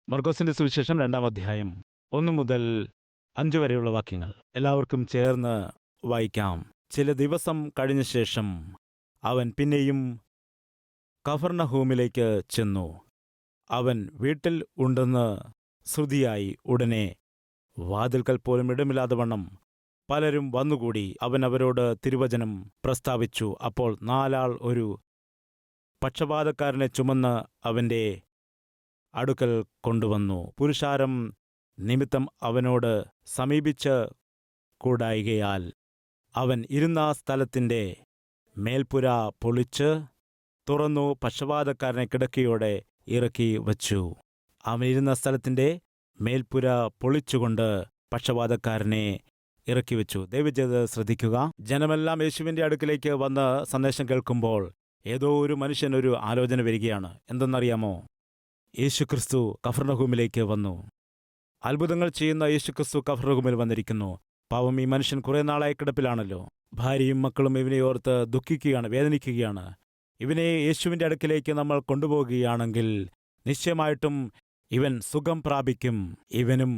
മർക്കോസിന്റെ സുവിശേഷം 2-ാം അധ്യായം 1 മുതൽ 5 വരെയുള്ള വാക്യങ്ങൾ എല്ലാവർക്കും ചേർന്ന് വായിക്കാം. ചില ദിവസം കഴിഞ്ഞ ശേഷം അവൻ പിന്നെയും കഫർന്നഹൂമിലേക്ക് ചെന്നു. അവൻ വീട്ടിൽ ഉണ്ടെന്ന് ശ്രുതിയായി ഉടനെ വാതിൽക്കൽ പോലും ഇടമില്ലാതെ വണ്ണം പലരും വന്നുകൂടി. അവൻ അവരോട് തിരുവചനം പ്രസ്താവിച്ചു. അപ്പോൾ 4 ആൾ ഒരു പക്ഷപാതക്കാരനെ ചുമന്ന് അവൻ്റെ അടുക്കൽ കൊണ്ടുവന്നു. പുരുഷാരം നിമിത്തം അവനോട് സമീപിച്ച് കൂടായികയാൽ അവൻ ഇരുന്ന സ്ഥലത്തിൻ്റെ മേൽപ്പുര പൊളിച്ച് തുറന്നു പക്ഷപാതക്കാരനെ കിടക്കയോടെ ഇറക്കി വച്ചു. അവൻ ഇരുന്ന സ്ഥലത്തിൻ്റെ മേൽപ്പുര പൊളിച്ചുകൊണ്ട് പക്ഷപാതക്കാരനെ ഇറക്കി വെച്ചു. ദയവുചെയ്ത് ശ്രദ്ധിക്കുക. ജനമെല്ലാം യേശുവിൻ്റെ അടുക്കിലേക്ക് വന്ന് സന്ദേശം കേൾക്കുമ്പോൾ ഏതോ ഒരു മനുഷ്യനൊരു ആലോചന വരികയാണ്. എന്തെന്നറിയാമോ? യേശുക്രിസ്തു കഫർന്നഹൂമിലേക്ക് വന്നു. അത്ഭുതങ്ങൾ ചെയ്യുന്ന യേശുക്രിസ്തു കഫർന്നഹൂമിൽ വന്നിരിക്കുന്നു. പാവം, ഈ മനുഷ്യൻ കുറേ നാളായി കിടപ്പിലാണല്ലോ. ഭാര്യയും മക്കളും ഇവനെ ഓർത്ത് ദുഃഖിക്കുകയാണ്, വേദനിക്കുകയാണ്. ഇവനെ യേശുവിൻ്റെ അടുക്കിലേക്ക് നമ്മൾ കൊണ്ടുപോകുകയാണെങ്കിൽ നിശ്ചയമായിട്ടും ഇവൻ സുഖം പ്രാപിക്കും. ഇവനും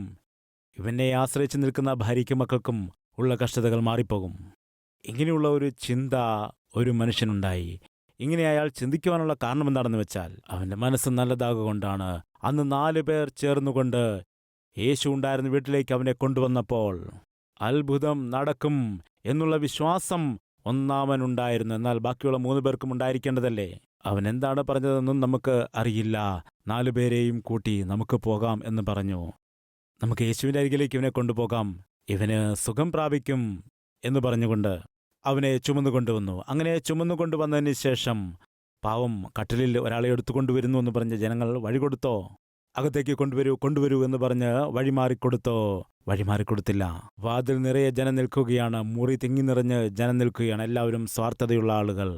ഇവനെ ആശ്രയിച്ച് നിൽക്കുന്ന ഭാര്യയ്ക്കും മക്കൾക്കും ഉള്ള കഷ്ടതകൾ മാറിപ്പോകും. ഇങ്ങനെയുള്ള ഒരു ചിന്ത ഒരു മനുഷ്യനുണ്ടായി. ഇങ്ങനെ അയാൾ ചിന്തിക്കുവാനുള്ള കാരണം എന്താണെന്ന് വെച്ചാൽ അവൻ്റെ മനസ്സ് നല്ലതാകൊണ്ടാണ്. അന്ന് 4 പേർ ചേർന്നുകൊണ്ട് യേശു ഉണ്ടായിരുന്ന വീട്ടിലേക്ക് അവനെ കൊണ്ടുവന്നപ്പോൾ അത്ഭുതം നടക്കും എന്നുള്ള വിശ്വാസം ഒന്നാമനുണ്ടായിരുന്നു. എന്നാൽ ബാക്കിയുള്ള 3 പേർക്കും ഉണ്ടായിരിക്കേണ്ടതല്ലേ? അവൻ എന്താണ് പറഞ്ഞതെന്നും നമുക്ക് അറിയില്ല. 4 പേരെയും കൂട്ടി നമുക്ക് പോകാം എന്ന് പറഞ്ഞു. നമുക്ക് യേശുവിൻ്റെ അരികിലേക്ക് ഇവനെ കൊണ്ടുപോകാം, ഇവന് സുഖം പ്രാപിക്കും എന്ന് പറഞ്ഞുകൊണ്ട് അവനെ ചുമന്നുകൊണ്ടുവന്നു. അങ്ങനെ ചുമന്നുകൊണ്ടുവന്നതിന് ശേഷം പാവം കട്ടിലിൽ ഒരാളെ എടുത്തുകൊണ്ടുവരുന്നു എന്ന് പറഞ്ഞ് ജനങ്ങൾ വഴി കൊടുത്തോ? അകത്തേക്ക് കൊണ്ടുവരൂ എന്ന് പറഞ്ഞ് വഴിമാറിക്കൊടുത്തോ? വഴിമാറിക്കൊടുത്തില്ല. വാതിൽ നിറയെ ജനം നിൽക്കുകയാണ്. മുറി തിങ്ങി നിറഞ്ഞ് ജനം നിൽക്കുകയാണ്. എല്ലാവരും സ്വാർത്ഥതയുള്ള ആളുകൾ.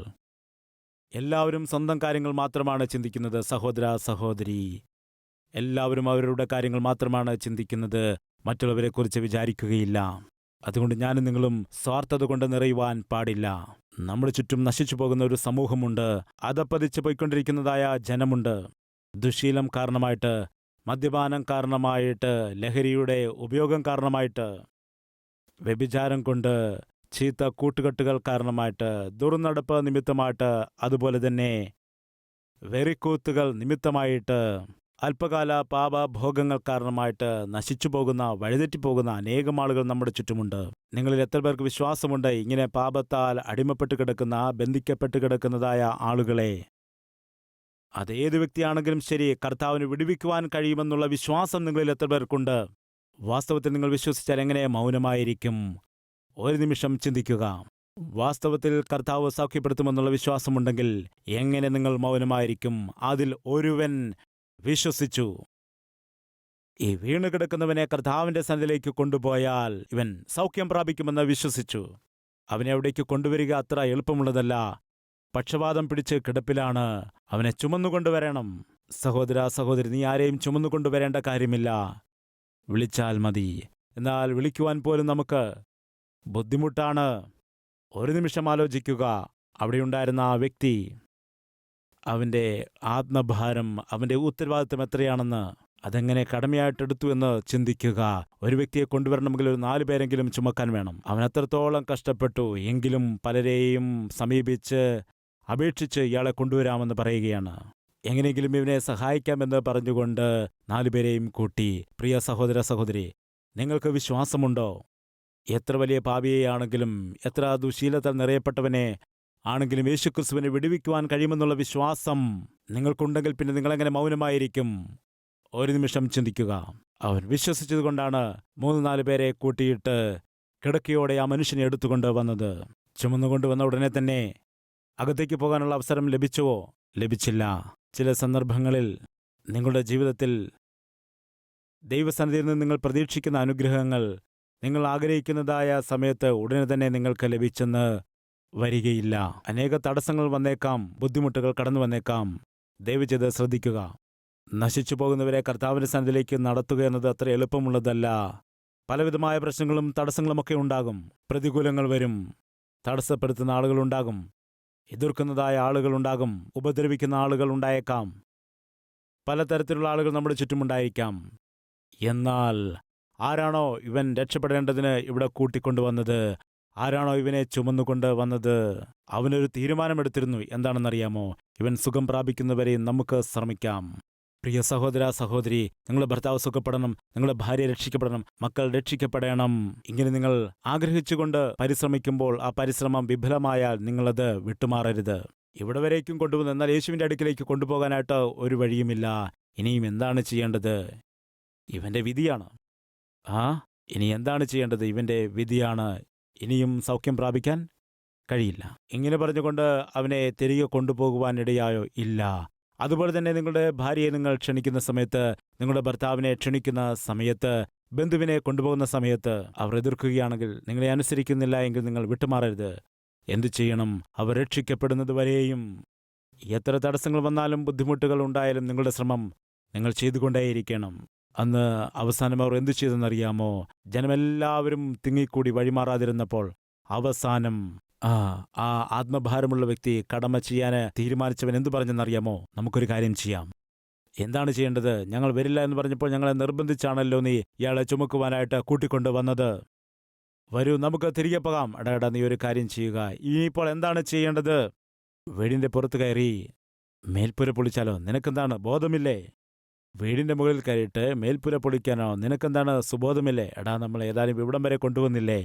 എല്ലാവരും സ്വന്തം കാര്യങ്ങൾ മാത്രമാണ് ചിന്തിക്കുന്നത്. സഹോദര, സഹോദരി, എല്ലാവരും അവരുടെ കാര്യങ്ങൾ മാത്രമാണ് ചിന്തിക്കുന്നത്. മറ്റുള്ളവരെക്കുറിച്ച് വിചാരിക്കുകയില്ല. അതുകൊണ്ട് ഞാനും നിങ്ങളും സ്വാർത്ഥത കൊണ്ട് നിറയുവാൻ പാടില്ല. നമ്മുടെ ചുറ്റും നശിച്ചു പോകുന്ന ഒരു സമൂഹമുണ്ട്. അധപ്പതിച്ച് പോയിക്കൊണ്ടിരിക്കുന്നതായ ജനമുണ്ട്. ദുശീലം കാരണമായിട്ട്, മദ്യപാനം കാരണമായിട്ട്, ലഹരിയുടെ ഉപയോഗം കാരണമായിട്ട്, വ്യഭിചാരം കൊണ്ട്, ചീത്ത കൂട്ടുകെട്ടുകൾ കാരണമായിട്ട്, ദുർനടപ്പ് നിമിത്തമായിട്ട്, അതുപോലെ തന്നെ വെറിക്കൂത്തുകൾ നിമിത്തമായിട്ട്, അല്പകാല പാപഭോഗങ്ങൾ കാരണമായിട്ട് നശിച്ചു പോകുന്ന, വഴിതെറ്റിപ്പോകുന്ന അനേകം ആളുകൾ നമ്മുടെ ചുറ്റുമുണ്ട്. നിങ്ങളിൽ എത്ര പേർക്ക് വിശ്വാസമുണ്ട് ഇങ്ങനെ പാപത്താൽ അടിമപ്പെട്ട് കിടക്കുന്ന, ബന്ധിക്കപ്പെട്ട് കിടക്കുന്നതായ ആളുകളെ? അതേത് വ്യക്തിയാണെങ്കിലും ശരി, കർത്താവിന് വിടുവിക്കുവാൻ കഴിയുമെന്നുള്ള വിശ്വാസം നിങ്ങളിൽ എത്ര പേർക്കുണ്ട്? വാസ്തവത്തിൽ നിങ്ങൾ വിശ്വസിച്ചാൽ എങ്ങനെ മൗനമായിരിക്കും? ഒരു നിമിഷം ചിന്തിക്കുക. വാസ്തവത്തിൽ കർത്താവ് സൗഖ്യപ്പെടുത്തുമെന്നുള്ള വിശ്വാസമുണ്ടെങ്കിൽ എങ്ങനെ നിങ്ങൾ മൗനമായിരിക്കും? അതിൽ ഒരുവൻ വിശ്വസിച്ചു. ഈ വീണുകിടക്കുന്നവനെ കർത്താവിൻ്റെ സന്നിധിയിലേക്ക് കൊണ്ടുപോയാൽ ഇവൻ സൗഖ്യം പ്രാപിക്കുമെന്ന് വിശ്വസിച്ചു. അവനെ അവിടേക്ക് കൊണ്ടുവരിക അത്ര എളുപ്പമുള്ളതല്ല. പക്ഷപാതം പിടിച്ച് കിടപ്പിലാണ്. അവനെ ചുമന്നുകൊണ്ടുവരണം. സഹോദര, സഹോദരി, നീ ആരെയും ചുമന്നുകൊണ്ടുവരേണ്ട കാര്യമില്ല. വിളിച്ചാൽ മതി. എന്നാൽ വിളിക്കുവാൻ പോലും നമുക്ക് ബുദ്ധിമുട്ടാണ്. ഒരു നിമിഷം ആലോചിക്കുക. അവിടെയുണ്ടായിരുന്ന ആ വ്യക്തി, അവൻ്റെ ആത്മഭാരം, അവൻ്റെ ഉത്തരവാദിത്വം എത്രയാണെന്ന്, അതെങ്ങനെ കടമയായിട്ടെടുത്തു എന്ന് ചിന്തിക്കുക. ഒരു വ്യക്തിയെ കൊണ്ടുവരണമെങ്കിൽ ഒരു 4 പേരെങ്കിലും ചുമക്കാൻ വേണം. അവൻ അത്രത്തോളം കഷ്ടപ്പെട്ടു. എങ്കിലും പലരെയും സമീപിച്ച് അപേക്ഷിച്ച് ഇയാളെ കൊണ്ടുവരാമെന്ന് പറയുകയാണ്. എങ്ങനെയെങ്കിലും ഇവനെ സഹായിക്കാമെന്ന് പറഞ്ഞുകൊണ്ട് 4 പേരെയും കൂട്ടി. പ്രിയ സഹോദര, സഹോദരി, നിങ്ങൾക്ക് വിശ്വാസമുണ്ടോ? എത്ര വലിയ പാപിയെയാണെങ്കിലും, എത്ര ദുശീലത്താൽ നിറയപ്പെട്ടവനെ ആണെങ്കിലും യേശുക്രിസ്തുവിനെ വിടുവിക്കുവാൻ കഴിയുമെന്നുള്ള വിശ്വാസം നിങ്ങൾക്കുണ്ടെങ്കിൽ പിന്നെ നിങ്ങളെങ്ങനെ മൗനമായിരിക്കും? ഒരു നിമിഷം ചിന്തിക്കുക. അവൻ വിശ്വസിച്ചതുകൊണ്ടാണ് 3-4 പേരെ കൂട്ടിയിട്ട് കിടക്കയോടെ ആ മനുഷ്യനെ എടുത്തുകൊണ്ട് വന്നത്. ചുമന്നുകൊണ്ടുവന്ന ഉടനെ തന്നെ അകത്തേക്ക് പോകാനുള്ള അവസരം ലഭിച്ചുവോ? ലഭിച്ചില്ല. ചില സന്ദർഭങ്ങളിൽ നിങ്ങളുടെ ജീവിതത്തിൽ ദൈവസന്നിധിയിൽ നിന്ന് നിങ്ങൾ പ്രതീക്ഷിക്കുന്ന അനുഗ്രഹങ്ങൾ, നിങ്ങൾ ആഗ്രഹിക്കുന്നതായ സമയത്ത് ഉടനെ തന്നെ നിങ്ങൾക്ക് ലഭിച്ചെന്ന് വരികയില്ല. അനേക തടസ്സങ്ങൾ വന്നേക്കാം, ബുദ്ധിമുട്ടുകൾ കടന്നു വന്നേക്കാം. ദയവുചെയ്ത് ശ്രദ്ധിക്കുക. നശിച്ചു പോകുന്നവരെ കർത്താവിൻ്റെ സന്നിധിയിലേക്ക് നടത്തുക എന്നത് അത്ര എളുപ്പമുള്ളതല്ല. പലവിധമായ പ്രശ്നങ്ങളും തടസ്സങ്ങളുമൊക്കെ ഉണ്ടാകും. പ്രതികൂലങ്ങൾ വരും. തടസ്സപ്പെടുത്തുന്ന ആളുകളുണ്ടാകും. എതിർക്കുന്നതായ ആളുകളുണ്ടാകും. ഉപദ്രവിക്കുന്ന ആളുകൾ ഉണ്ടായേക്കാം. പലതരത്തിലുള്ള ആളുകൾ നമ്മുടെ ചുറ്റുമുണ്ടായിരിക്കാം. എന്നാൽ ആരാണോ ഇവൻ രക്ഷപ്പെടേണ്ടതിന് ഇവിടെ കൂട്ടിക്കൊണ്ടുവന്നത്, ആരാണോ ഇവനെ ചുമന്നുകൊണ്ട് വന്നത്, അവനൊരു തീരുമാനമെടുത്തിരുന്നു. എന്താണെന്നറിയാമോ? ഇവൻ സുഖം പ്രാപിക്കുന്നവരെ നമുക്ക് ശ്രമിക്കാം. പ്രിയ സഹോദര സഹോദരി, നിങ്ങളുടെ ഭർത്താവ് സുഖപ്പെടണം, നിങ്ങളുടെ ഭാര്യ രക്ഷിക്കപ്പെടണം, മക്കൾ രക്ഷിക്കപ്പെടണം. ഇങ്ങനെ നിങ്ങൾ ആഗ്രഹിച്ചുകൊണ്ട് പരിശ്രമിക്കുമ്പോൾ ആ പരിശ്രമം വിഫലമായാൽ നിങ്ങളത് വിട്ടുമാറരുത്. ഇവിടെ വരേക്കും കൊണ്ടുവന്ന്, എന്നാൽ യേശുവിൻ്റെ അടുക്കിലേക്ക് കൊണ്ടുപോകാനായിട്ട് ഒരു വഴിയുമില്ല. ഇനിയും എന്താണ് ചെയ്യേണ്ടത്? ഇവൻ്റെ വിധിയാണ്. ഇനി എന്താണ് ചെയ്യേണ്ടത്? ഇവൻ്റെ വിധിയാണ്. ഇനിയും സൗഖ്യം പ്രാപിക്കാൻ കഴിയില്ല. ഇങ്ങനെ പറഞ്ഞുകൊണ്ട് അവനെ തിരികെ കൊണ്ടുപോകുവാനിടയായോ? ഇല്ല. അതുപോലെ തന്നെ നിങ്ങളുടെ ഭാര്യയെ നിങ്ങൾ ക്ഷണിക്കുന്ന സമയത്ത്, നിങ്ങളുടെ ഭർത്താവിനെ ക്ഷണിക്കുന്ന സമയത്ത്, ബന്ധുവിനെ കൊണ്ടുപോകുന്ന സമയത്ത് അവർ എതിർക്കുകയാണെങ്കിൽ, നിങ്ങളെ അനുസരിക്കുന്നില്ല എങ്കിൽ നിങ്ങൾ വിട്ടുമാറരുത്. എന്തു ചെയ്യണം? അവർ രക്ഷിക്കപ്പെടുന്നത് വരെയും എത്ര തടസ്സങ്ങൾ വന്നാലും ബുദ്ധിമുട്ടുകൾ ഉണ്ടായാലും നിങ്ങളുടെ ശ്രമം നിങ്ങൾ ചെയ്തുകൊണ്ടേയിരിക്കണം. അന്ന് അവസാനം അവർ എന്തു ചെയ്തെന്നറിയാമോ? ജനമെല്ലാവരും തിങ്ങിക്കൂടി വഴിമാറാതിരുന്നപ്പോൾ അവസാനം ആ ആത്മഭാരമുള്ള വ്യക്തി, കടമ ചെയ്യാൻ തീരുമാനിച്ചവൻ എന്തു പറഞ്ഞെന്നറിയാമോ? നമുക്കൊരു കാര്യം ചെയ്യാം. എന്താണ് ചെയ്യേണ്ടത്? ഞങ്ങൾ വരില്ല എന്ന് പറഞ്ഞപ്പോൾ ഞങ്ങളെ നിർബന്ധിച്ചാണല്ലോ നീ ഇയാളെ ചുമക്കുവാനായിട്ട് കൂട്ടിക്കൊണ്ടു വന്നത്. വരൂ, നമുക്ക് തിരികെ പോകാം. എടാ, നീ ഒരു കാര്യം ചെയ്യുക. ഇനിയിപ്പോൾ എന്താണ് ചെയ്യേണ്ടത്? വീടിന്റെ പുറത്ത് കയറി മേൽപ്പുര പൊളിച്ചാലോ? നിനക്കെന്താണ്, ബോധമില്ലേ? വീടിന്റെ മുകളിൽ കയറിയിട്ട് മേൽപ്പുര പൊളിക്കാനോ? നിനക്കെന്താണ്, സുബോധമില്ലേ? എടാ, നമ്മൾ ഏതായാലും ഇവിടം വരെ കൊണ്ടുവന്നില്ലേ?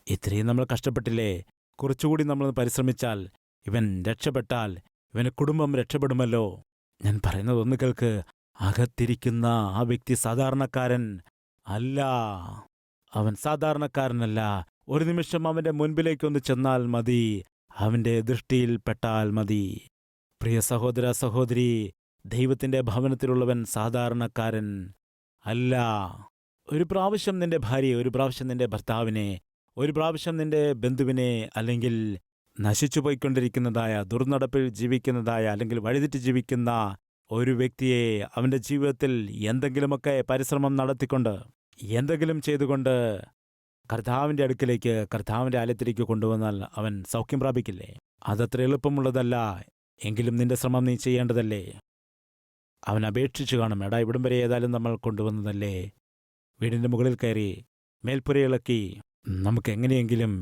ഇത്രയും നമ്മൾ കഷ്ടപ്പെട്ടില്ലേ? കുറച്ചുകൂടി നമ്മൾ പരിശ്രമിച്ചാൽ, ഇവൻ രക്ഷപ്പെട്ടാൽ ഇവന് കുടുംബം രക്ഷപ്പെടുമല്ലോ. ഞാൻ പറയുന്നത് ഒന്ന് കേൾക്ക്. അകത്തിരിക്കുന്ന ആ വ്യക്തി സാധാരണക്കാരൻ അല്ല. അവൻ സാധാരണക്കാരനല്ല. ഒരു നിമിഷം അവന്റെ മുൻപിലേക്കൊന്ന് ചെന്നാൽ മതി, അവന്റെ ദൃഷ്ടിയിൽ പെട്ടാൽ മതി. പ്രിയ സഹോദര സഹോദരി, ദൈവത്തിന്റെ ഭവനത്തിലുള്ളവൻ സാധാരണക്കാരൻ അല്ല. ഒരു പ്രാവശ്യം നിന്റെ ഭാര്യയെ, ഒരു പ്രാവശ്യം നിന്റെ ഭർത്താവിനെ, ഒരു പ്രാവശ്യം നിന്റെ ബന്ധുവിനെ, അല്ലെങ്കിൽ നശിച്ചുപോയിക്കൊണ്ടിരിക്കുന്നതായ, ദുർനടപ്പിൽ ജീവിക്കുന്നതായ, അല്ലെങ്കിൽ വഴിതെറ്റി ജീവിക്കുന്ന ഒരു വ്യക്തിയെ അവന്റെ ജീവിതത്തിൽ എന്തെങ്കിലുമൊക്കെ പരിശ്രമം നടത്തിക്കൊണ്ട്, എന്തെങ്കിലും ചെയ്തുകൊണ്ട് കർത്താവിൻ്റെ അടുക്കിലേക്ക്, കർത്താവിൻ്റെ ആലയത്തിലേക്ക് കൊണ്ടുവന്നാൽ അവൻ സൗഖ്യം പ്രാപിക്കില്ലേ? അതത്ര എളുപ്പമുള്ളതല്ല. എങ്കിലും നിന്റെ ശ്രമം നീ ചെയ്യേണ്ടതല്ലേ? അവൻ അപേക്ഷിച്ചു കാണും. എടാ, ഇവിടം വരെ ഏതായാലും നമ്മൾ കൊണ്ടുവന്നതല്ലേ? വീടിൻ്റെ മുകളിൽ കയറി മേൽപ്പുരയിളക്കി നമുക്ക് എങ്ങനെയെങ്കിലും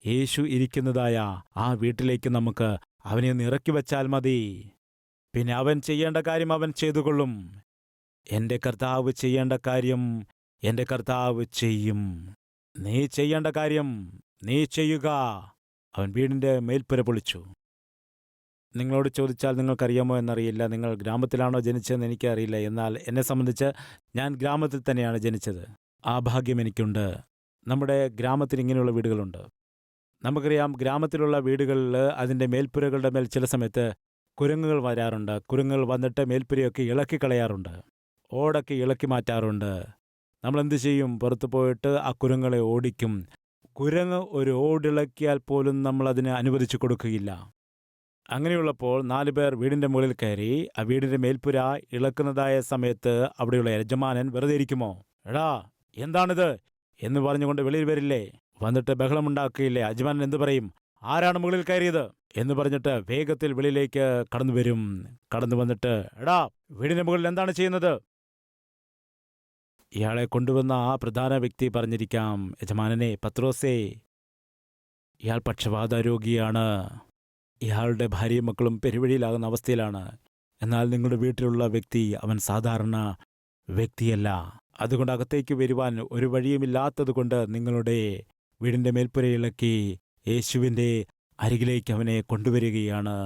യേശു ഇരിക്കുന്നതായ ആ വീട്ടിലേക്ക് നമുക്ക് അവനെ ഒന്ന് ഇറക്കി വച്ചാൽ മതി. പിന്നെ അവൻ ചെയ്യേണ്ട കാര്യം അവൻ ചെയ്തുകൊള്ളും. എൻ്റെ കർത്താവ് ചെയ്യേണ്ട കാര്യം എൻ്റെ കർത്താവ് ചെയ്യും. നീ ചെയ്യേണ്ട കാര്യം നീ ചെയ്യുക. അവൻ വീടിൻ്റെ മേൽപ്പുര പൊളിച്ചു. നിങ്ങളോട് ചോദിച്ചാൽ നിങ്ങൾക്കറിയാമോ എന്നറിയില്ല. നിങ്ങൾ ഗ്രാമത്തിലാണോ ജനിച്ചതെന്ന് എനിക്കറിയില്ല. എന്നാൽ എന്നെ സംബന്ധിച്ച് ഞാൻ ഗ്രാമത്തിൽ തന്നെയാണ് ജനിച്ചത്. ആ ഭാഗ്യം എനിക്കുണ്ട്. നമ്മുടെ ഗ്രാമത്തിൽ ഇങ്ങനെയുള്ള വീടുകളുണ്ട്. നമുക്കറിയാം, ഗ്രാമത്തിലുള്ള വീടുകളിൽ അതിൻ്റെ മേൽപ്പുരകളുടെ മേൽ ചില സമയത്ത് കുരങ്ങുകൾ വരാറുണ്ട്. കുരങ്ങുകൾ വന്നിട്ട് മേൽപ്പുരയൊക്കെ ഇളക്കിക്കളയാറുണ്ട്, ഓടൊക്കെ ഇളക്കി മാറ്റാറുണ്ട്. നമ്മളെന്ത് ചെയ്യും? പുറത്തു പോയിട്ട് ആ കുരങ്ങുകളെ ഓടിക്കും. കുരങ്ങ് ഒരു ഓടിളക്കിയാൽ പോലും നമ്മളതിന് അനുവദിച്ചു കൊടുക്കുകയില്ല. അങ്ങനെയുള്ളപ്പോൾ 4 പേർ വീടിൻ്റെ മുകളിൽ കയറി ആ വീടിൻ്റെ മേൽപ്പുര ഇളക്കുന്നതായ സമയത്ത് അവിടെയുള്ള യജമാനൻ വെറുതെ ഇരിക്കുമോ? എടാ, എന്താണിത് എന്ന് പറഞ്ഞുകൊണ്ട് വെളിയിൽ വരില്ലേ? വന്നിട്ട് ബഹളമുണ്ടാക്കുകയില്ലേ? യജമാനൻ എന്തു പറയും? ആരാണ് മുകളിൽ കയറിയത് എന്ന് പറഞ്ഞിട്ട് വേഗത്തിൽ വെളിയിലേക്ക് കടന്നു വരും. കടന്നു വന്നിട്ട്, എടാ, വീടിൻ്റെ മുകളിൽ എന്താണ് ചെയ്യുന്നത്? ഇയാളെ കൊണ്ടുവന്ന ആ പ്രധാന വ്യക്തി പറഞ്ഞിരിക്കാം, യജമാനനെ, പത്രോസേ, ഇയാൾ പക്ഷവാത രോഗിയാണ്. ഇയാളുടെ ഭാര്യയും മക്കളും പെരുവഴിയിലാകുന്ന അവസ്ഥയിലാണ്. എന്നാൽ നിങ്ങളുടെ വീട്ടിലുള്ള വ്യക്തി അവൻ സാധാരണ വ്യക്തിയല്ല. അതുകൊണ്ട് അകത്തേക്ക് വരുവാൻ ഒരു വഴിയുമില്ലാത്തതുകൊണ്ട് നിങ്ങളുടെ വീടിൻ്റെ മേൽപ്പുരയിളക്കി യേശുവിൻ്റെ അരികിലേക്ക് അവനെ കൊണ്ടുവരികയാണ്.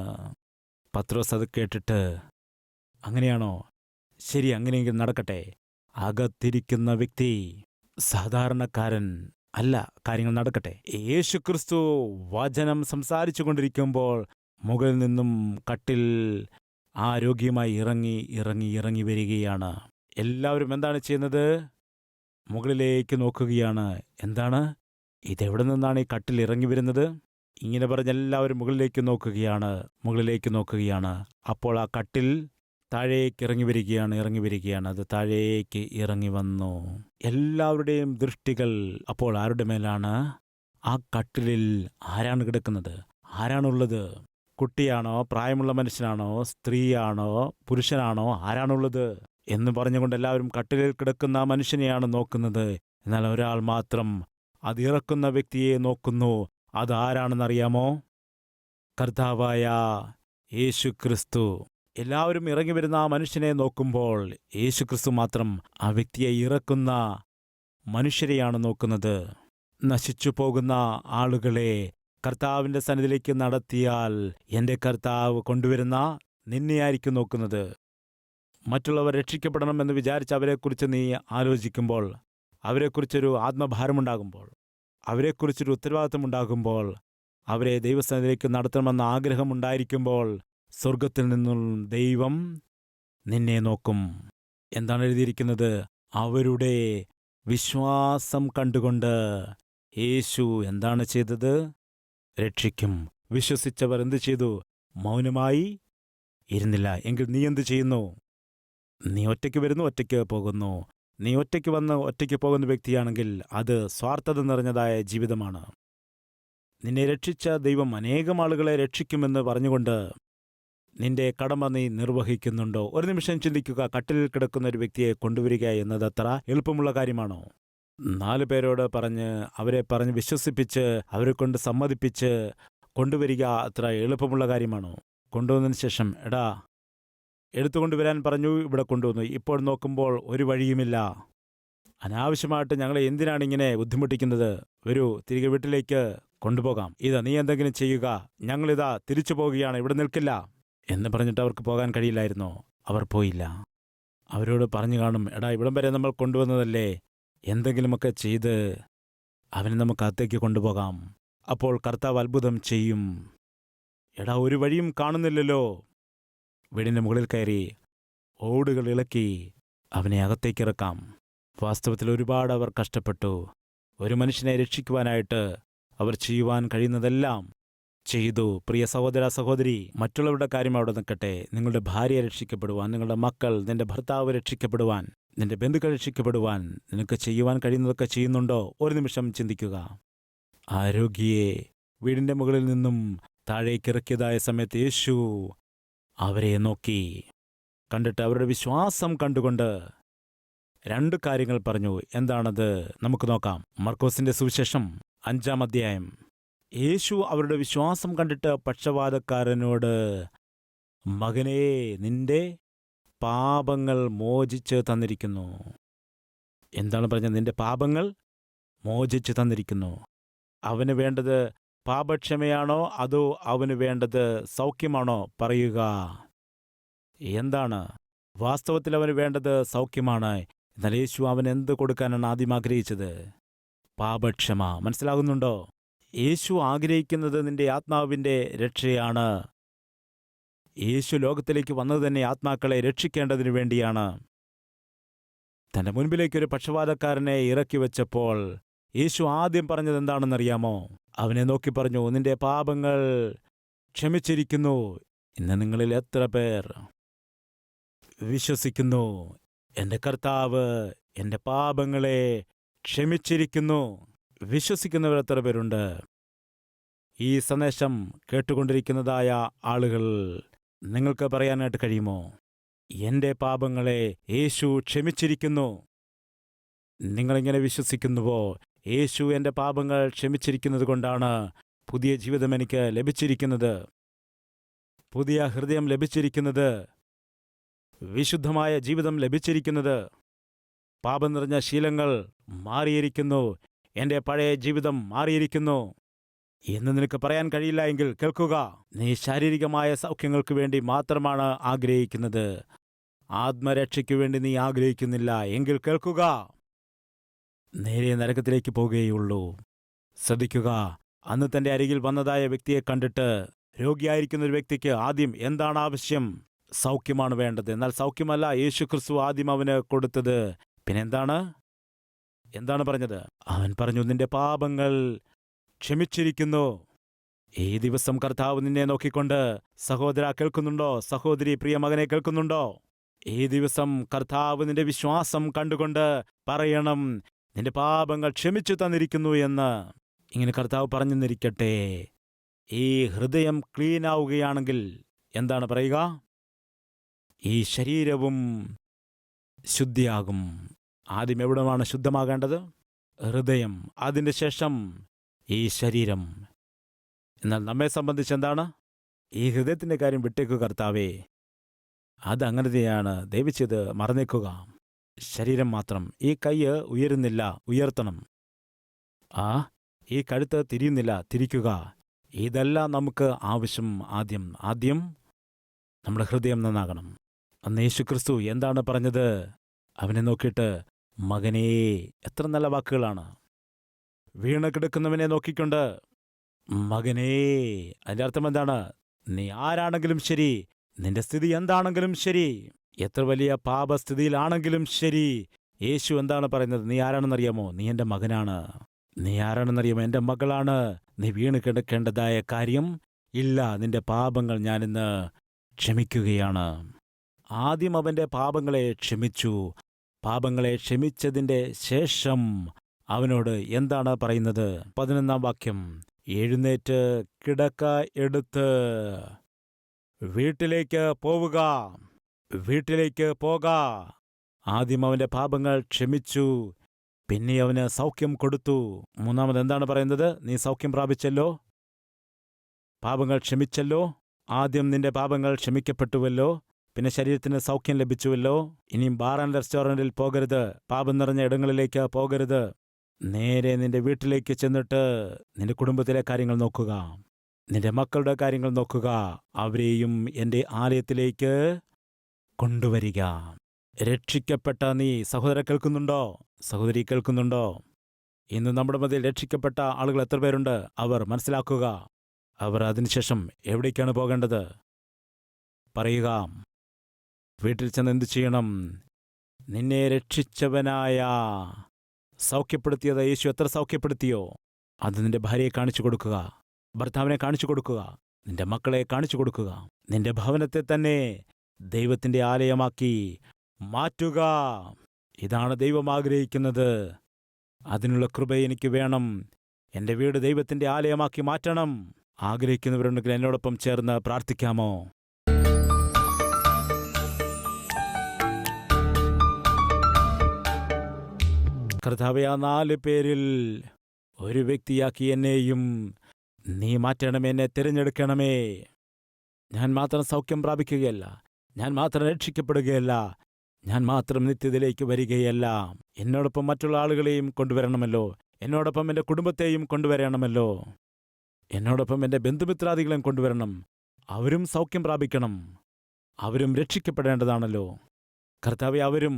പത്രോസ് അത് കേട്ടിട്ട്, അങ്ങനെയാണോ? ശരി, അങ്ങനെയെങ്കിൽ നടക്കട്ടെ. അകത്തിരിക്കുന്ന വ്യക്തി സാധാരണക്കാരൻ അല്ല, കാര്യങ്ങൾ നടക്കട്ടെ. യേശുക്രിസ്തു വചനം സംസാരിച്ചു കൊണ്ടിരിക്കുമ്പോൾ മുകളിൽ നിന്നും കട്ടിൽ ആരോഗ്യമായി ഇറങ്ങി വരികയാണ്. എല്ലാവരും എന്താണ് ചെയ്യുന്നത്? മുകളിലേക്ക് നോക്കുകയാണ്. എന്താണ് ഇതെവിടെ നിന്നാണ് ഈ കട്ടിൽ ഇറങ്ങി വരുന്നത്? ഇങ്ങനെ പറഞ്ഞ് എല്ലാവരും മുകളിലേക്ക് നോക്കുകയാണ്. അപ്പോൾ ആ കട്ടിൽ താഴേക്ക് ഇറങ്ങി വരികയാണ്. അത് താഴേക്ക് ഇറങ്ങി വന്നു. എല്ലാവരുടെയും ദൃഷ്ടികൾ അപ്പോൾ ആരുടെ മേലാണ്? ആ കട്ടിലിൽ ആരാണ് കിടക്കുന്നത്? ആരാണുള്ളത്? കുട്ടിയാണോ, പ്രായമുള്ള മനുഷ്യനാണോ, സ്ത്രീയാണോ, പുരുഷനാണോ, ആരാണുള്ളത് എന്ന് പറഞ്ഞുകൊണ്ട് എല്ലാവരും കട്ടിലിൽ കിടക്കുന്ന ആ മനുഷ്യനെയാണ് നോക്കുന്നത്. എന്നാൽ ഒരാൾ മാത്രം അതിറക്കുന്ന വ്യക്തിയെ നോക്കുന്നു. അതാരാണെന്നറിയാമോ? കർത്താവായ യേശു ക്രിസ്തു. എല്ലാവരും ഇറങ്ങി വരുന്ന ആ മനുഷ്യനെ നോക്കുമ്പോൾ യേശു ക്രിസ്തു മാത്രം ആ വ്യക്തിയെ ഇറക്കുന്ന മനുഷ്യരെയാണ് നോക്കുന്നത്. നശിച്ചു പോകുന്ന ആളുകളെ കർത്താവിൻ്റെ സന്നിധിയിലേക്ക് നടത്തിയാൽ എൻ്റെ കർത്താവ് കൊണ്ടുവരുന്ന നിന്നെയായിരിക്കും നോക്കുന്നത്. മറ്റുള്ളവർ രക്ഷിക്കപ്പെടണമെന്ന് വിചാരിച്ച് അവരെക്കുറിച്ച് നീ ആലോചിക്കുമ്പോൾ, അവരെക്കുറിച്ചൊരു ആത്മഭാരമുണ്ടാകുമ്പോൾ, അവരെക്കുറിച്ചൊരു ഉത്തരവാദിത്തമുണ്ടാകുമ്പോൾ, അവരെ ദൈവസന്നിധിയിലേക്ക് നടത്തണമെന്ന ആഗ്രഹമുണ്ടായിരിക്കുമ്പോൾ സ്വർഗത്തിൽ നിന്നും ദൈവം നിന്നെ നോക്കും. എന്താണ് എഴുതിയിരിക്കുന്നത്? അവരുടെ വിശ്വാസം കണ്ടുകൊണ്ട് യേശു എന്താണ് ചെയ്തത്? രക്ഷിക്കും. വിശ്വസിച്ചവർ എന്തു ചെയ്തു? മൗനമായി ഇരുന്നില്ല. എങ്കിൽ നീ എന്തു ചെയ്യുന്നു? നീ ഒറ്റയ്ക്ക് വരുന്നു, ഒറ്റയ്ക്ക് പോകുന്നു. നീ ഒറ്റയ്ക്ക് വന്ന് ഒറ്റയ്ക്ക് പോകുന്ന വ്യക്തിയാണെങ്കിൽ അത് സ്വാർത്ഥത നിറഞ്ഞതായ ജീവിതമാണ്. നിന്നെ രക്ഷിച്ച ദൈവം അനേകം ആളുകളെ രക്ഷിക്കുമെന്ന് പറഞ്ഞുകൊണ്ട് നിന്റെ കടമ നീ നിർവഹിക്കുന്നുണ്ടോ? ഒരു നിമിഷം ചിന്തിക്കുക. കട്ടിലിൽ കിടക്കുന്ന ഒരു വ്യക്തിയെ കൊണ്ടുവരിക എന്നത് അത്ര എളുപ്പമുള്ള കാര്യമാണോ? 4 പേരോട് അവരെ പറഞ്ഞ് വിശ്വസിപ്പിച്ച് അവരെ കൊണ്ട് സമ്മതിപ്പിച്ച് കൊണ്ടുവരിക അത്ര എളുപ്പമുള്ള കാര്യമാണോ? കൊണ്ടുവന്നതിന് ശേഷം എടാ എടുത്തുകൊണ്ടുവരാൻ പറഞ്ഞു, ഇവിടെ കൊണ്ടുവന്നു. ഇപ്പോൾ നോക്കുമ്പോൾ ഒരു വഴിയുമില്ല. അനാവശ്യമായിട്ട് ഞങ്ങളെ എന്തിനാണ് ഇങ്ങനെ ബുദ്ധിമുട്ടിക്കുന്നത്? വരൂ, തിരികെ വീട്ടിലേക്ക് കൊണ്ടുപോകാം. ഇതാ നീ എന്തെങ്കിലും ചെയ്യുക, ഞങ്ങളിതാ തിരിച്ചു പോവുകയാണ്, ഇവിടെ നിൽക്കില്ല എന്ന് പറഞ്ഞിട്ട് അവർക്ക് പോകാൻ കഴിയില്ലായിരുന്നോ? അവർ പോയില്ല. അവരോട് പറഞ്ഞു കാണും, എടാ ഇവിടം വരെ നമ്മൾ കൊണ്ടുവന്നതല്ലേ, എന്തെങ്കിലുമൊക്കെ ചെയ്ത് അവനെ നമുക്ക് അകത്തേക്ക് കൊണ്ടുപോകാം. അപ്പോൾ കർത്താവ് അത്ഭുതം ചെയ്യും. എടാ ഒരു വഴിയും കാണുന്നില്ലല്ലോ. വീടിൻ്റെ മുകളിൽ കയറി ഓടുകൾ ഇളക്കി അവനെ അകത്തേക്കിറക്കാം. വാസ്തവത്തിൽ ഒരുപാട് അവർ കഷ്ടപ്പെട്ടു. ഒരു മനുഷ്യനെ രക്ഷിക്കുവാനായിട്ട് അവർ ചെയ്യുവാൻ കഴിയുന്നതെല്ലാം ചെയ്തു. പ്രിയ സഹോദര സഹോദരി, മറ്റുള്ളവരുടെ കാര്യം അവിടെ നിൽക്കട്ടെ. നിങ്ങളുടെ ഭാര്യ രക്ഷിക്കപ്പെടുവാൻ, നിങ്ങളുടെ മക്കൾ, നിന്റെ ഭർത്താവ് രക്ഷിക്കപ്പെടുവാൻ, നിന്റെ ബന്ധുക്കൾ രക്ഷിക്കപ്പെടുവാൻ നിനക്ക് ചെയ്യുവാൻ കഴിയുന്നതൊക്കെ ചെയ്യുന്നുണ്ടോ? ഒരു നിമിഷം ചിന്തിക്കുക. ആ രോഗിയെ വീടിൻ്റെ മുകളിൽ നിന്നും താഴേക്കിറക്കിയതായ സമയത്ത് യേശു അവരെ നോക്കി കണ്ടിട്ട് അവരുടെ വിശ്വാസം കണ്ടുകൊണ്ട് 2 കാര്യങ്ങൾ പറഞ്ഞു. എന്താണത്? നമുക്ക് നോക്കാം. മർക്കോസിന്റെ സുവിശേഷം 5-ാം അധ്യായം. യേശു അവരുടെ വിശ്വാസം കണ്ടിട്ട് പക്ഷവാതക്കാരനോട്, മകനേ, നിന്റെ പാപങ്ങൾ മോചിച്ച് തന്നിരിക്കുന്നു. എന്താണ് പറഞ്ഞത്? നിന്റെ പാപങ്ങൾ മോചിച്ച് തന്നിരിക്കുന്നു. അവന് വേണ്ടത് പാപക്ഷമയാണോ അതോ അവന് വേണ്ടത് സൗഖ്യമാണോ? പറയുക. എന്താണ്? വാസ്തവത്തിൽ അവന് വേണ്ടത് സൗഖ്യമാണ്. എന്നാൽ യേശു അവൻ എന്ത് കൊടുക്കാനാണ് ആദ്യം ആഗ്രഹിച്ചത്? പാപക്ഷമ. മനസ്സിലാകുന്നുണ്ടോ? യേശു ആഗ്രഹിക്കുന്നത് നിന്റെ ആത്മാവിൻ്റെ രക്ഷയാണ്. യേശു ലോകത്തിലേക്ക് വന്നത് തന്നെ ആത്മാക്കളെ രക്ഷിക്കേണ്ടതിനു വേണ്ടിയാണ്. തന്റെ മുൻപിലേക്കൊരു പക്ഷവാതക്കാരനെ ഇറക്കി വെച്ചപ്പോൾ യേശു ആദ്യം പറഞ്ഞത് എന്താണെന്നറിയാമോ? അവനെ നോക്കി പറഞ്ഞു, നിന്റെ പാപങ്ങൾ ക്ഷമിച്ചിരിക്കുന്നു. ഇന്ന് നിങ്ങളിൽ എത്ര പേർ വിശ്വസിക്കുന്നു, എൻ്റെ കർത്താവ് എൻ്റെ പാപങ്ങളെ ക്ഷമിച്ചിരിക്കുന്നു? വിശ്വസിക്കുന്നവർ എത്ര പേരുണ്ട്? ഈ സന്ദേശം കേട്ടുകൊണ്ടിരിക്കുന്നതായ ആളുകൾ, നിങ്ങൾക്ക് പറയാനായിട്ട് കഴിയുമോ? എൻ്റെ പാപങ്ങളെ യേശു ക്ഷമിച്ചിരിക്കുന്നു. നിങ്ങളിങ്ങനെ വിശ്വസിക്കുന്നുവോ? യേശു എൻ്റെ പാപങ്ങൾ ക്ഷമിച്ചിരിക്കുന്നത് കൊണ്ടാണ് പുതിയ ജീവിതം എനിക്ക് ലഭിച്ചിരിക്കുന്നത്, പുതിയ ഹൃദയം ലഭിച്ചിരിക്കുന്നത്, വിശുദ്ധമായ ജീവിതം ലഭിച്ചിരിക്കുന്നത്. പാപം നിറഞ്ഞ ശീലങ്ങൾ മാറിയിരിക്കുന്നു, എൻ്റെ പഴയ ജീവിതം മാറിയിരിക്കുന്നു എന്ന് നിനക്ക് പറയാൻ കഴിയില്ല എങ്കിൽ കേൾക്കുക. നീ ശാരീരികമായ സൗഖ്യങ്ങൾക്ക് വേണ്ടി മാത്രമാണ് ആഗ്രഹിക്കുന്നത്, ആത്മരക്ഷയ്ക്കു വേണ്ടി നീ ആഗ്രഹിക്കുന്നില്ല എങ്കിൽ കേൾക്കുക. നേരെ നരകത്തിലേക്ക് പോകുകയുള്ളൂ. ശ്രദ്ധിക്കുക. അന്ന് തൻ്റെ അരികിൽ വന്നതായ വ്യക്തിയെ കണ്ടിട്ട് രോഗിയായിരിക്കുന്ന ഒരു വ്യക്തിക്ക് ആദ്യം എന്താണ് ആവശ്യം? സൗഖ്യമാണ് വേണ്ടത്. എന്നാൽ സൗഖ്യമല്ല യേശു ക്രിസ്തു ആദ്യം അവന് കൊടുത്തത്. എന്താണ് പറഞ്ഞത്? അവൻ പറഞ്ഞു, നിന്റെ പാപങ്ങൾ ക്ഷമിച്ചിരിക്കുന്നു. ഈ ദിവസം കർത്താവ് നിന്നെ നോക്കിക്കൊണ്ട്, സഹോദര കേൾക്കുന്നുണ്ടോ? സഹോദരി, പ്രിയ മകനെ കേൾക്കുന്നുണ്ടോ? ഈ ദിവസം കർത്താവ് നിന്റെ വിശ്വാസം കണ്ടുകൊണ്ട് പറയണം, നിന്റെ പാപങ്ങൾ ക്ഷമിച്ചു തന്നിരിക്കുന്നു എന്ന്. ഇങ്ങനെ കർത്താവ് പറഞ്ഞെന്നിരിക്കട്ടെ. ഈ ഹൃദയം ക്ലീൻ ആവുകയാണെങ്കിൽ എന്താണ് പറയുക? ഈ ശരീരവും ശുദ്ധിയാകും. ആദ്യം എവിടമാണ് ശുദ്ധമാകേണ്ടത്? ഹൃദയം, അതിൻ്റെ ശേഷം ഈ ശരീരം. എന്നാൽ നമ്മെ സംബന്ധിച്ച് എന്താണ്? ഈ ഹൃദയത്തിൻ്റെ കാര്യം വിട്ടേക്കു കർത്താവേ, അതങ്ങനത്തെയാണ്, ദയവിച്ചത് മറന്നേക്കുക. ശരീരം മാത്രം. ഈ കൈ ഉയരുന്നില്ല, ഉയർത്തണം. ഈ കഴുത്ത് തിരിയുന്നില്ല, തിരിക്കുക. ഇതെല്ലാം നമുക്ക് ആവശ്യം. ആദ്യം നമ്മുടെ ഹൃദയം നന്നാകണം. അന്ന് യേശുക്രിസ്തു എന്താണ് പറഞ്ഞത്? അവനെ നോക്കിയിട്ട്, മകനേ, എത്ര നല്ല വാക്കുകളാണ്. വീണ് കിടക്കുന്നവനെ നോക്കിക്കൊണ്ട് മകനേ. അതിൻ്റെ അർത്ഥം എന്താണ്? നീ ആരാണെങ്കിലും ശരി, നിന്റെ സ്ഥിതി എന്താണെങ്കിലും ശരി, എത്ര വലിയ പാപസ്ഥിതിയിലാണെങ്കിലും ശരി, യേശു എന്താണ് പറയുന്നത്? നീ ആരാണെന്നറിയാമോ? നീ എൻ്റെ മകനാണ്. നീ ആരാണെന്നറിയാമോ? എൻ്റെ മകളാണ്. നീ വീണ് കിടക്കേണ്ടതായ കാര്യം ഇല്ല. നിന്റെ പാപങ്ങൾ ഞാനിന്ന് ക്ഷമിക്കുകയാണ്. ആദ്യം അവൻ്റെ പാപങ്ങളെ ക്ഷമിച്ചു. പാപങ്ങളെ ക്ഷമിച്ചതിൻ്റെ ശേഷം അവനോട് എന്താണ് പറയുന്നത്? 11-ാം വാക്യം, എഴുന്നേറ്റ് കിടക്ക എടുത്ത് വീട്ടിലേക്ക് പോവുക. വീട്ടിലേക്ക് പോക. ആദ്യം അവൻ്റെ പാപങ്ങൾ ക്ഷമിച്ചു, പിന്നെ അവന് സൗഖ്യം കൊടുത്തു. മൂന്നാമത് എന്താണ് പറയുന്നത്? നീ സൗഖ്യം പ്രാപിച്ചല്ലോ, പാപങ്ങൾ ക്ഷമിച്ചല്ലോ. ആദ്യം നിന്റെ പാപങ്ങൾ ക്ഷമിക്കപ്പെട്ടുവല്ലോ, പിന്നെ ശരീരത്തിന് സൗഖ്യം ലഭിച്ചുവല്ലോ. ഇനിയും ബാർ ആൻഡ് റെസ്റ്റോറൻറ്റിൽ പോകരുത്, പാപം നിറഞ്ഞ ഇടങ്ങളിലേക്ക് പോകരുത്. നേരെ നിന്റെ വീട്ടിലേക്ക് ചെന്നിട്ട് നിന്റെ കുടുംബത്തിലെ കാര്യങ്ങൾ നോക്കുക, നിന്റെ മക്കളുടെ കാര്യങ്ങൾ നോക്കുക. അവരെയും എൻ്റെ ആലയത്തിലേക്ക് കൊണ്ടുവരിക. രക്ഷിക്കപ്പെട്ട നീ സഹോദര കേൾക്കുന്നുണ്ടോ? സഹോദരി കേൾക്കുന്നുണ്ടോ? ഇന്ന് നമ്മുടെ മധ്യയിൽ രക്ഷിക്കപ്പെട്ട ആളുകൾ എത്ര പേരുണ്ട്? അവർ മനസ്സിലാക്കുക. അവർ അതിനുശേഷം എവിടേക്കാണ് പോകേണ്ടത്? പറയുക. വീട്ടിൽ ചെന്ന് എന്തു ചെയ്യണം? നിന്നെ രക്ഷിച്ചവനായ, സൗഖ്യപ്പെടുത്തിയത് യേശു എത്ര സൗഖ്യപ്പെടുത്തിയോ അത് നിന്റെ ഭാര്യയെ കാണിച്ചു കൊടുക്കുക, ഭർത്താവിനെ കാണിച്ചു കൊടുക്കുക, നിന്റെ മക്കളെ കാണിച്ചു കൊടുക്കുക. നിന്റെ ഭവനത്തെ തന്നെ ദൈവത്തിൻ്റെ ആലയമാക്കി മാറ്റുക. ഇതാണ് ദൈവം ആഗ്രഹിക്കുന്നത്. അതിനുള്ള കൃപ എനിക്ക് വേണം. എൻ്റെ വീട് ദൈവത്തിൻ്റെ ആലയമാക്കി മാറ്റണം. ആഗ്രഹിക്കുന്നവരുണ്ടെങ്കിൽ എന്നോടൊപ്പം ചേർന്ന് പ്രാർത്ഥിക്കാമോ? കർത്താവേ, ആ 4 പേരിൽ ഒരു വ്യക്തിയാക്കി എന്നെയും നീ മാറ്റണമേ, എന്നെ തിരഞ്ഞെടുക്കണമേ. ഞാൻ മാത്രം സൗഖ്യം പ്രാപിക്കുകയല്ല, ഞാൻ മാത്രം രക്ഷിക്കപ്പെടുകയല്ല, ഞാൻ മാത്രം നിത്യതയിലേക്ക് വരികയല്ല. എന്നോടൊപ്പം മറ്റുള്ള ആളുകളെയും കൊണ്ടുവരണമല്ലോ, എന്നോടൊപ്പം എൻ്റെ കുടുംബത്തെയും കൊണ്ടുവരണമല്ലോ, എന്നോടൊപ്പം എൻ്റെ ബന്ധുമിത്രാദികളെയും കൊണ്ടുവരണം. അവരും സൗഖ്യം പ്രാപിക്കണം, അവരും രക്ഷിക്കപ്പെടേണ്ടതാണല്ലോ. കർത്താവേ, അവരും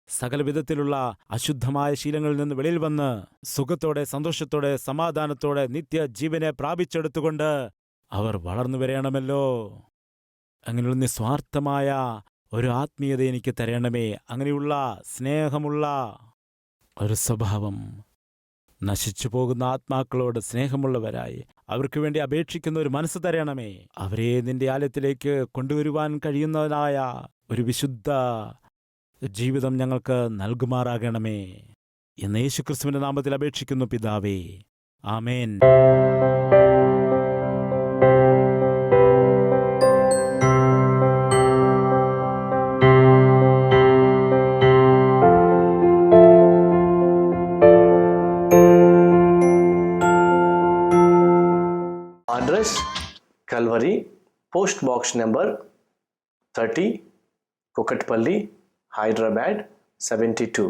സകലവിധത്തിലുള്ള അശുദ്ധമായ ശീലങ്ങളിൽ നിന്ന് വെളിയിൽ വന്ന് സുഖത്തോടെ, സന്തോഷത്തോടെ, സമാധാനത്തോടെ നിത്യജീവനെ പ്രാപിച്ചെടുത്തുകൊണ്ട് അവർ വളർന്നു വരയണമല്ലോ. അങ്ങനെയുള്ള നിസ്വാർത്ഥമായ ഒരു ആത്മീയത എനിക്ക് തരണമേ. അങ്ങനെയുള്ള സ്നേഹമുള്ള ഒരു സ്വഭാവം, നശിച്ചു പോകുന്ന ആത്മാക്കളോട് സ്നേഹമുള്ളവരായി അവർക്ക് വേണ്ടി അപേക്ഷിക്കുന്ന ഒരു മനസ്സ് തരണമേ. അവരെ നിന്റെ ആലയത്തിലേക്ക് കൊണ്ടുവരുവാൻ കഴിയുന്നതായ ഒരു വിശുദ്ധ ജീവിതം ഞങ്ങൾക്ക് നൽകുമാറാകണമേ എന്ന് യേശുക്രിസ്തുവിന്റെ നാമത്തിൽ അപേക്ഷിക്കുന്നു പിതാവേ. ആമേൻ. Address Calvary, Post Box number 30, Kukatpalli, Hyderabad 72.